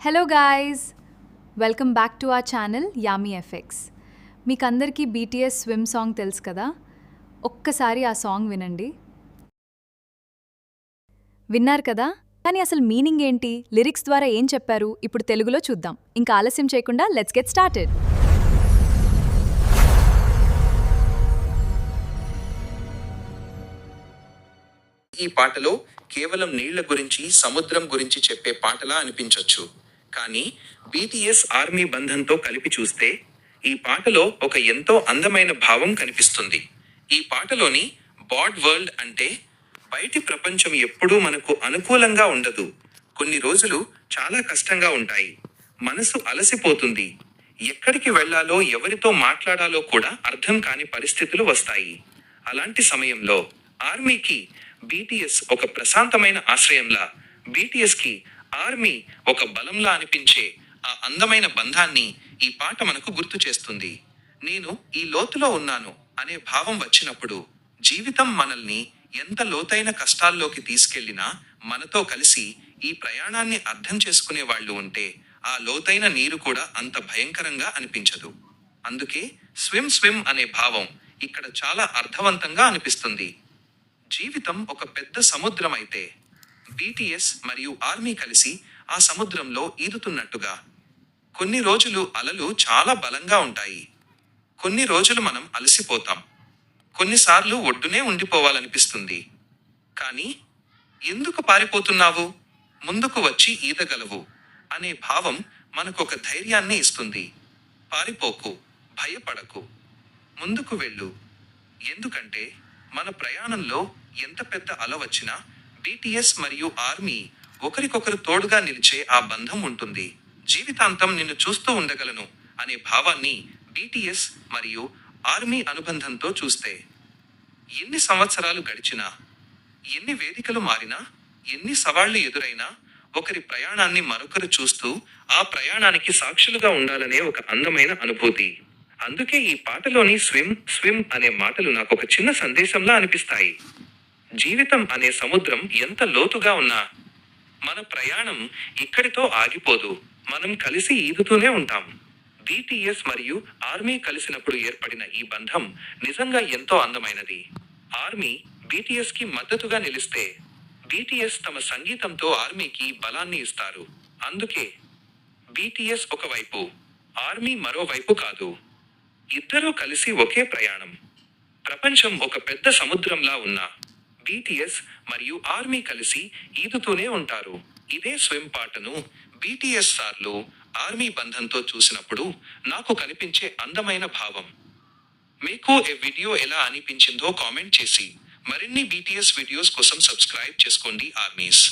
Hello guys, welcome back to our channel Yami effects. మీకు అందరికీ BTS swim song తెలుసు కదా. ఒక్కసారి ఆ సాంగ్ వినండి. విన్నారు కదా, కానీ అసలు మీనింగ్ ఏంటి, లిరిక్స్ ద్వారా ఏం చెప్పారు, ఇప్పుడు తెలుగులో చూద్దాం. ఇంకా ఆలస్యం చేయకుండా లెట్స్ గెట్ స్టార్టెడ్. ఈ పాటలో కేవలం నీళ్ల గురించి, సముద్రం గురించి చెప్పే పాటలా అనిపించొచ్చు. కానీ బీటీఎస్ ఆర్మీ బంధంతో కలిపి చూస్తే ఈ పాటలో ఒక ఎంతో అందమైన భావం కనిపిస్తుంది. ఈ పాటలోని బాడ్ వరల్డ్ అంటే బయటి ప్రపంచం ఎప్పుడూ మనకు అనుకూలంగా ఉండదు. కొన్ని రోజులు చాలా కష్టంగా ఉంటాయి. మనసు అలసిపోతుంది. ఎక్కడికి వెళ్లాలో, ఎవరితో మాట్లాడాలో కూడా అర్థం కాని పరిస్థితులు వస్తాయి. అలాంటి సమయంలో ఆర్మీకి బీటీఎస్ ఒక ప్రశాంతమైన ఆశ్రయంలా, బీటీఎస్కి ఆర్మీ ఒక బలంలా అనిపించే ఆ అందమైన బంధాన్ని ఈ పాట మనకు గుర్తు చేస్తుంది. నేను ఈ లోతులో ఉన్నాను అనే భావం వచ్చినప్పుడు, జీవితం మనల్ని ఎంత లోతైన కష్టాల్లోకి తీసుకెళ్లినా మనతో కలిసి ఈ ప్రయాణాన్ని అర్థం చేసుకునే వాళ్ళు ఉంటే ఆ లోతైన నీరు కూడా అంత భయంకరంగా అనిపించదు. అందుకే స్విమ్ స్విమ్ అనే భావం ఇక్కడ చాలా అర్థవంతంగా అనిపిస్తుంది. జీవితం ఒక పెద్ద సముద్రం అయితే బీటీఎస్ మరియు ఆర్మీ కలిసి ఆ సముద్రంలో ఈదుతున్నట్టుగా. కొన్ని రోజులు అలలు చాలా బలంగా ఉంటాయి. కొన్ని రోజులు మనం అలసిపోతాం. కొన్నిసార్లు ఒడ్డునే ఉండిపోవాలనిపిస్తుంది. కానీ ఎందుకు పారిపోతున్నావు, ముందుకు వచ్చి ఈదగలవు అనే భావం మనకొక ధైర్యాన్ని ఇస్తుంది. పారిపోకు, భయపడకు, ముందుకు వెళ్ళు. ఎందుకంటే మన ప్రయాణంలో ఎంత పెద్ద అల వచ్చినా బీటీఎస్ మరియు ఆర్మీ ఒకరికొకరు తోడుగా నిలిచే ఆ బంధం ఉంటుంది. జీవితాంతం నిన్ను చూస్తూ ఉండగలను అనే భావాన్ని బీటీఎస్ మరియు ఆర్మీ అనుబంధంతో చూస్తే, ఎన్ని సంవత్సరాలు గడిచినా, ఎన్ని వేదికలు మారినా, ఎన్ని సవాళ్లు ఎదురైనా ఒకరి ప్రయాణాన్ని మరొకరు చూస్తూ ఆ ప్రయాణానికి సాక్షులుగా ఉండాలనే ఒక అందమైన అనుభూతి. అందుకే ఈ పాటలోని స్విమ్ స్విమ్ అనే మాటలు నాకు ఒక చిన్న సందేశంలా అనిపిస్తాయి. జీవితం అనే సముద్రం ఎంత లోతుగా ఉన్నా మన ప్రయాణం ఇక్కడితో ఆగిపోదు. మనం కలిసి ఈదుతూనే ఉంటాం. బీటీఎస్ మరియు ఆర్మీ కలిసినప్పుడు ఏర్పడిన ఈ బంధం నిజంగా ఎంతో అందమైనది. ఆర్మీ బీటీఎస్ కి మద్దతుగా నిలిస్తే, బీటీఎస్ తమ సంగీతంతో ఆర్మీకి బలాన్ని ఇస్తారు. అందుకే బీటీఎస్ ఒకవైపు, ఆర్మీ మరోవైపు కాదు. ఇద్దరూ కలిసి ఒకే ప్రయాణం. ప్రపంచం ఒక పెద్ద సముద్రంలా ఉన్నా బీటీఎస్ మరియు ఆర్మీ కలిసి ఈదుతూనే ఉంటారు. ఇదే స్విమ్ పాటను బీటీఎస్ సార్లు ఆర్మీ బంధంతో చూసినప్పుడు నాకు కనిపించే అందమైన భావం. మీకు ఈ వీడియో ఎలా అనిపించిందో కామెంట్ చేసి మరిన్ని బీటీఎస్ వీడియోస్ కోసం సబ్స్క్రైబ్ చేసుకోండి ఆర్మీస్.